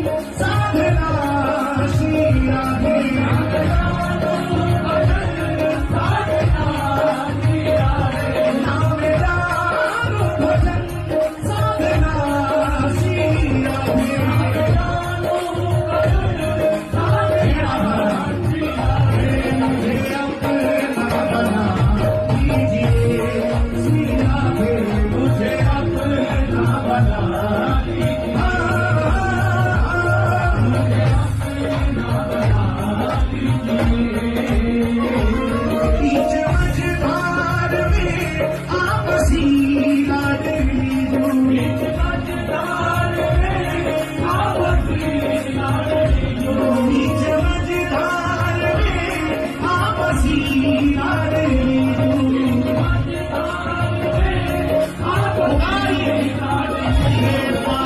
साधना श्री राधे नाम राम भजन साधना श्री राधे मुझे अपना बना